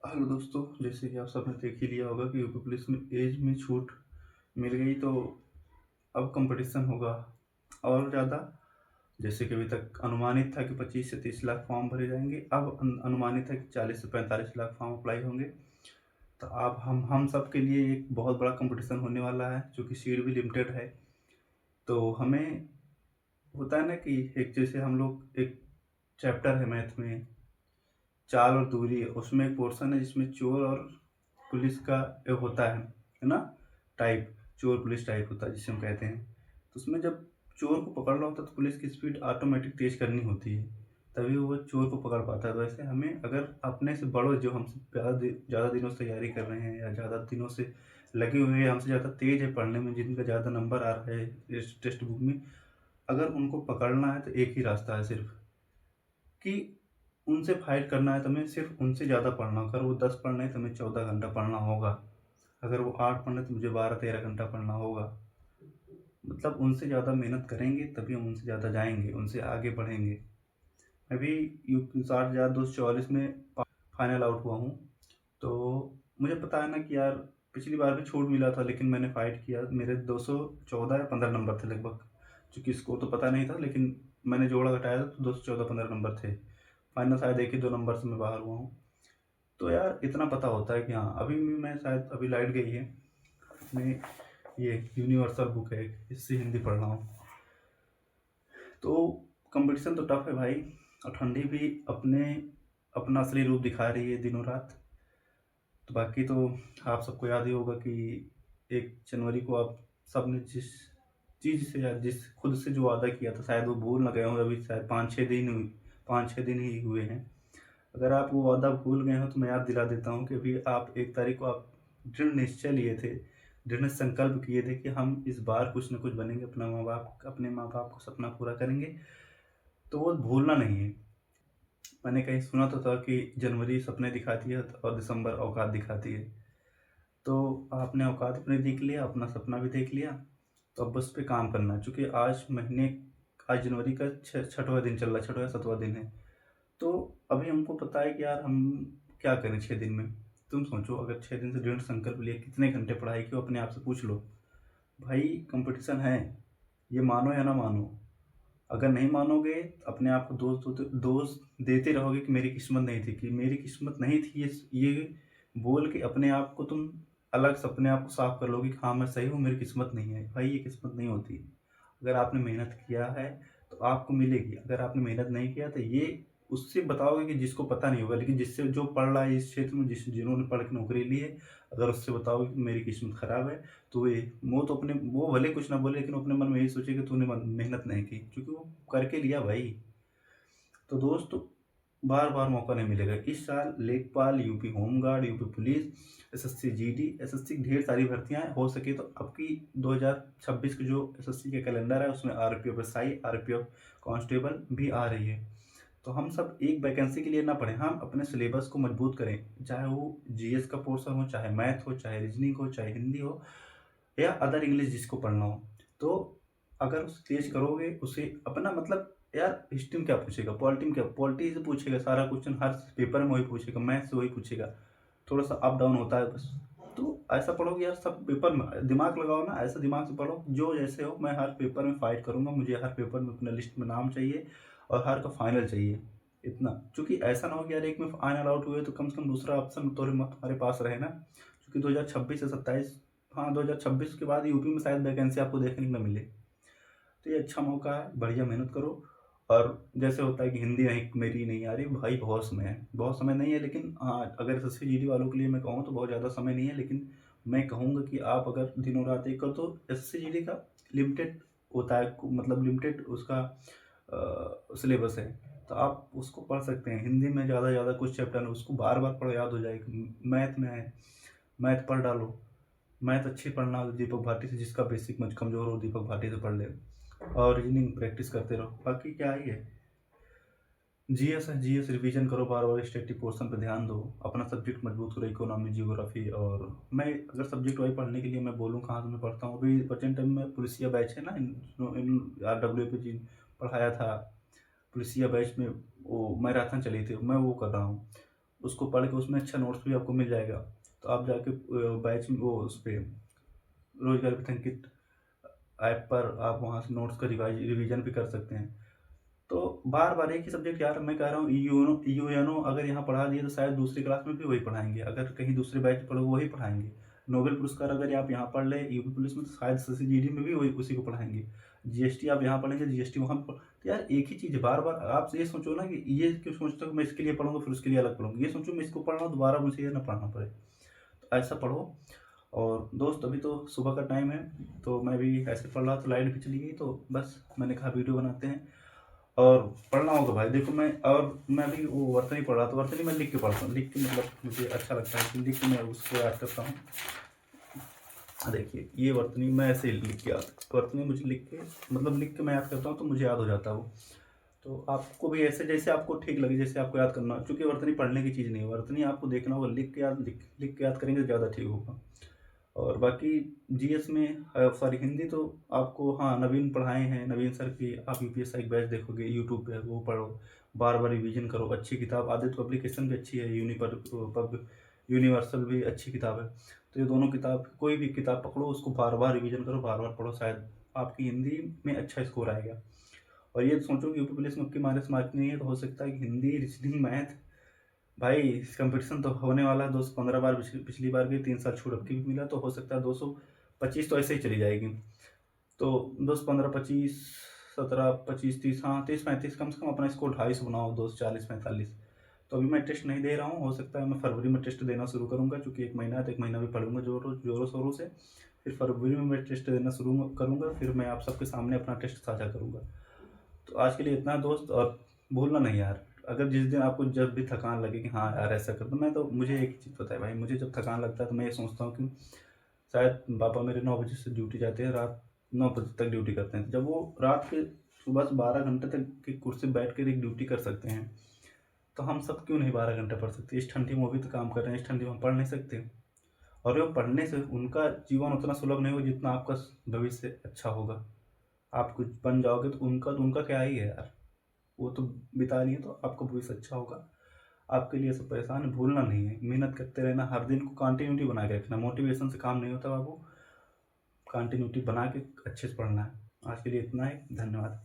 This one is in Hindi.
हेलो दोस्तों, जैसे कि आप सबने देख ही लिया होगा कि यूपी पुलिस में एज में छूट मिल गई, तो अब कंपटीशन होगा और ज़्यादा। जैसे कि अभी तक अनुमानित था कि 25 से 30 लाख फॉर्म भरे जाएंगे, अब अनुमानित है कि 40 से 45 लाख फॉर्म अप्लाई होंगे। तो अब हम सब के लिए एक बहुत बड़ा कंपटीशन होने वाला है, जो कि सीट भी लिमिटेड है। तो हमें होता है ना कि एक जैसे हम लोग एक चैप्टर है मैथ में, चाल और दूरी, उसमें एक पोर्शन है जिसमें चोर और पुलिस का एक होता है ना, टाइप। चोर पुलिस टाइप होता है जिसे हम कहते हैं। तो उसमें जब चोर को पकड़ना होता है तो पुलिस की स्पीड ऑटोमेटिक तेज करनी होती है, तभी वो चोर को पकड़ पाता है। तो वैसे हमें अगर अपने से बड़ो जो हमसे ज़्यादा दिनों से तैयारी कर रहे हैं या ज़्यादा दिनों से लगे हुए हैं, हमसे ज़्यादा तेज है पढ़ने में, जिनका ज़्यादा नंबर आ रहा है इस टेक्स्ट बुक में, अगर उनको पकड़ना है तो एक ही रास्ता है सिर्फ, कि उनसे फाइट करना है। तो हमें सिर्फ उनसे ज़्यादा पढ़ना होगा। अगर वो 10 पढ़ रहे हैं तो हमें 14 घंटा पढ़ना होगा। अगर वो 8 पढ़ रहे हैं तो मुझे 12-13 घंटा पढ़ना होगा। मतलब उनसे ज़्यादा मेहनत करेंगे तभी हम उनसे ज़्यादा जाएंगे, उनसे आगे बढ़ेंगे। मैं भी यू 60,244 में फाइनल आउट हुआ हूँ। तो मुझे पता है ना कि यार, पिछली बार भी छूट मिला था लेकिन मैंने फाइट किया। मेरे 214 या 15 नंबर थे लगभग। चूँकि स्कोर तो पता नहीं था, लेकिन मैंने जोड़ा घटाया था तो 214-15 नंबर थे। फाइनल शायद एक ही 2 नंबर से मैं बाहर हुआ हूँ। तो यार इतना पता होता है कि हाँ, अभी भी मैं शायद, अभी लाइट गई है। मैं ये यूनिवर्सल बुक है, इससे हिंदी पढ़ रहा हूँ। तो कंपटीशन तो टफ है भाई। और ठंडी भी अपना असली रूप दिखा रही है दिनों रात। तो बाकी तो आप सबको याद ही होगा कि 1 जनवरी को आप सब ने जिस चीज़ से या जिस खुद से जो वादा किया था, शायद वो भूल ना गए हों। अभी शायद 5-6 दिन ही हुए हैं। अगर आप वो वादा भूल गए हो तो मैं याद दिला देता हूँ कि अभी आप 1 तारीख को आप दृढ़ निश्चय लिए थे, दृढ़ संकल्प किए थे कि हम इस बार कुछ न कुछ बनेंगे, अपने माँ बाप को सपना पूरा करेंगे। तो वो भूलना नहीं है। मैंने कहीं सुना तो था कि जनवरी सपने दिखाती है और दिसंबर औकात दिखाती है। तो आपने औकात अपनी देख लिया, अपना सपना भी देख लिया। तो अब बस पे काम करना है। चूँकि आज जनवरी का छठवां दिन चल रहा है, छठवां या 7वां दिन है। तो अभी हमको पता है कि यार हम क्या करें 6 दिन में। तुम सोचो, अगर 6 दिन से दृढ़ संकल्प लिए कितने घंटे पढ़ाई की, अपने आप से पूछ लो। भाई कंपटीशन है, ये मानो या ना मानो। अगर नहीं मानोगे तो अपने आप को दोष देते रहोगे कि मेरी किस्मत नहीं थी, कि मेरी किस्मत नहीं थी, ये बोल के अपने आप को तुम अपने आप को साफ कर लोगे कि हाँ मैं सही हूँ, मेरी किस्मत नहीं है। भाई ये किस्मत नहीं होती। अगर आपने मेहनत किया है तो आपको मिलेगी। अगर आपने मेहनत नहीं किया तो ये उससे बताओगे कि जिसको पता नहीं होगा, लेकिन जिससे जो पढ़ रहा है इस क्षेत्र में, जिन्होंने पढ़ के नौकरी ली है, अगर उससे बताओगे कि मेरी किस्मत खराब है, तो वो भले कुछ ना बोले, लेकिन वो अपने मन में यही सोचे कि तूने मेहनत नहीं की, क्योंकि वो करके लिया भाई। तो दोस्त, बार बार मौका नहीं मिलेगा। इस साल लेखपाल, UP home guard, UP police, SSC GD, SSC की ढेर सारी भर्तियां हैं। हो सके तो अब की 2026 की जो एसएससी का कैलेंडर है उसमें आरपीएफ एसआई, आरपीएफ कांस्टेबल भी आ रही है। तो हम सब एक वैकेंसी के लिए ना पढ़ें, हम अपने सिलेबस को मजबूत करें। चाहे वो जीएस का पोर्शन हो, चाहे मैथ हो, चाहे रीजनिंग हो, चाहे हिंदी हो, या अदर इंग्लिश जिसको पढ़ना हो। तो अगर उसे तेज करोगे, उसे अपना मतलब, यार हिस्ट्री में क्या पूछेगा, पॉलिटी में क्या, पॉलिटी से पूछेगा सारा क्वेश्चन, हर पेपर में वही पूछेगा, मैथ से वही पूछेगा। थोड़ा सा अप डाउन होता है बस। तो ऐसा पढ़ोगे यार, सब पेपर में दिमाग लगाओ ना, ऐसा दिमाग से पढ़ो जो जैसे हो। मैं हर पेपर में फाइट करूंगा, मुझे हर पेपर में अपने लिस्ट में नाम चाहिए और हर का फाइनल चाहिए। इतना, क्योंकि ऐसा ना हो कि यार एक में फाइनल आउट हुए तो कम से कम दूसरा ऑप्शन तो तुम्हारे पास रहे ना। क्योंकि 2026 से 27, हाँ 2026 के बाद यूपी में शायद वैकेंसी आपको देखने को ना मिले। तो ये अच्छा मौका है, बढ़िया मेहनत करो। और जैसे होता है कि हिंदी नहीं, मेरी नहीं आ रही भाई, बहुत समय है, बहुत समय नहीं है, लेकिन हाँ अगर एसएससी जीडी वालों के लिए मैं कहूँ तो बहुत ज़्यादा समय नहीं है। लेकिन मैं कहूँगा कि आप अगर दिनों रात एक कर, तो एसएससी जीडी का लिमिटेड होता है, मतलब लिमिटेड उसका सिलेबस है। तो आप उसको पढ़ सकते हैं। हिंदी में ज़्यादा से ज़्यादा कुछ चैप्टर है, उसको बार बार पढ़ो, याद हो जाएगा। मैथ में है, मैथ पढ़ डालो। मैथ अच्छी पढ़ना हो तो दीपक भाटी से, जिसका बेसिक मच कमज़ोर हो दीपक भाटी से पढ़ ले। और रीजनिंग प्रैक्टिस करते रहो, बाकी क्या ही है। जीएस है, जीएस रिवीजन करो बार बार, स्टैटिक पोर्शन पे ध्यान दो, अपना सब्जेक्ट मजबूत करो, इकोनॉमी, जियोग्राफी। और मैं अगर सब्जेक्ट वाइज पढ़ने के लिए मैं बोलूँ कहाँ से मैं पढ़ता हूँ, अभी प्रेजेंट टाइम में पुलिसिया बैच है ना, इन आरडब्ल्यू पे जी पढ़ाया था। पुलिसिया बैच में वो मैराथन चली थी, मैं वो कर रहा हूँ। उसको पढ़ के उसमें अच्छा नोट्स भी आपको मिल जाएगा। तो आप जाके बैच में वो उस पे रोजगार विथंकित ऐप पर आप वहाँ से नोट्स का रिवीजन भी कर सकते हैं। तो बार बार एक ही सब्जेक्ट यार, मैं कह रहा हूँ यूएनओ अगर यहाँ पढ़ा दिए तो शायद दूसरी क्लास में भी वही पढ़ाएंगे, अगर कहीं दूसरे बैच में पढ़ोगे वही पढ़ाएंगे। नोबेल पुरस्कार अगर आप यहाँ पढ़ ले यूपी पुलिस में तो शायद सीजीडी में भी वही उसी को पढ़ाएंगे। जीएसटी आप यहाँ पढ़ेंगे जीएसटी वहाँ पर, तो यार एक ही चीज़ है। बार बार आप ये सोचो ना कि ये क्यों सोचते हो कि मैं इसके लिए पढ़ूंगा फिर उसके लिए अलग पढ़ूंगा, ये सोचो मैं इसको पढ़ रहा हूँ दोबारा मुझे ये ना पढ़ना पड़े। तो ऐसा पढ़ो। और दोस्त अभी तो सुबह का टाइम है, तो मैं भी ऐसे पढ़ रहा, तो लाइट भी चली गई, तो बस मैंने कहा वीडियो बनाते हैं और पढ़ना होगा भाई। देखो मैं भी वो वर्तनी पढ़ रहा, तो वर्तनी मैं लिख के पढ़ता हूँ, लिख के मतलब मुझे अच्छा लगता है कि लिख के मैं उसको याद करता हूँ। देखिए ये वर्तनी मैं ऐसे ही लिख के वर्तनी मुझे लिख के मतलब लिख के मैं याद करता हूँ, तो मुझे याद हो जाता है वो। तो आपको भी ऐसे जैसे आपको ठीक लगे, जैसे आपको याद करना, क्योंकि वर्तनी पढ़ने की चीज़ नहीं है, वर्तनी आपको देखना होगा, लिख के याद करेंगे तो ज़्यादा ठीक होगा। और बाकी जीएस में सॉरी हिंदी तो आपको हाँ नवीन पढ़ाए हैं, नवीन सर की आप यूपीएससी की बैच देखोगे यूट्यूब पे, वो पढ़ो, बार बार रिवीजन करो। अच्छी किताब आदित्य पब्लिकेशन भी अच्छी है, यूनिवर्सल भी अच्छी किताब है। तो ये दोनों किताब, कोई भी किताब पकड़ो उसको बार बार रिवीजन करो, बार बार पढ़ो, शायद आपकी हिंदी में अच्छा स्कोर आएगा। और ये सोचो कि यूपी पुलिस में आपकी मार्क्स नहीं है, तो हो सकता है कि हिंदी रीजनिंग मैथ, भाई कंपटीशन तो होने वाला है। 215 बार पिछली बार भी 3 साल छूट अब की भी मिला, तो हो सकता है 225 तो ऐसे ही चली जाएगी। तो 215 25 17 25 30, हाँ 30 35 कम से कम अपना स्कोर 250 बनाओ, 240 45। तो अभी मैं टेस्ट नहीं दे रहा हूँ, हो सकता है मैं फरवरी में टेस्ट देना शुरू करूँगा, क्योंकि 1 महीना है तो 1 महीना भी पढ़ूंगा जोरों शोरों से। फिर फरवरी में मैं टेस्ट देना शुरू करूँगा, फिर मैं आप सबके सामने अपना टेस्ट साझा करूँगा। तो आज के लिए इतना दोस्त, और भूलना नहीं यार, अगर जिस दिन आपको जब भी थकान लगे कि हाँ यार ऐसा कर, तो मैं तो मुझे एक ही चीज़ पता है भाई, मुझे जब थकान लगता है तो मैं ये सोचता हूँ कि शायद पापा मेरे 9 बजे से ड्यूटी जाते हैं, रात 9 बजे तक ड्यूटी करते हैं। जब वो रात के सुबह से 12 घंटे तक की कुर्सी बैठ कर एक ड्यूटी कर सकते हैं, तो हम सब क्यों नहीं 12 घंटे पढ़ सकते? इस ठंडी में वो भी तो काम कर रहे हैं, इस ठंडी में हम पढ़ नहीं सकते? और वो पढ़ने से उनका जीवन उतना सुलभ नहीं होगा जितना आपका भविष्य अच्छा होगा। आप कुछ बन जाओगे तो उनका क्या ही है यार, वो तो बिता लिए, तो आपका भविष्य अच्छा होगा। आपके लिए सब परेशान है, भूलना नहीं है, मेहनत करते रहना, हर दिन को कंटिन्यूटी बना के रखना। मोटिवेशन से काम नहीं होता बाबू, कंटिन्यूटी बना के अच्छे से पढ़ना है। आज के लिए इतना ही, धन्यवाद।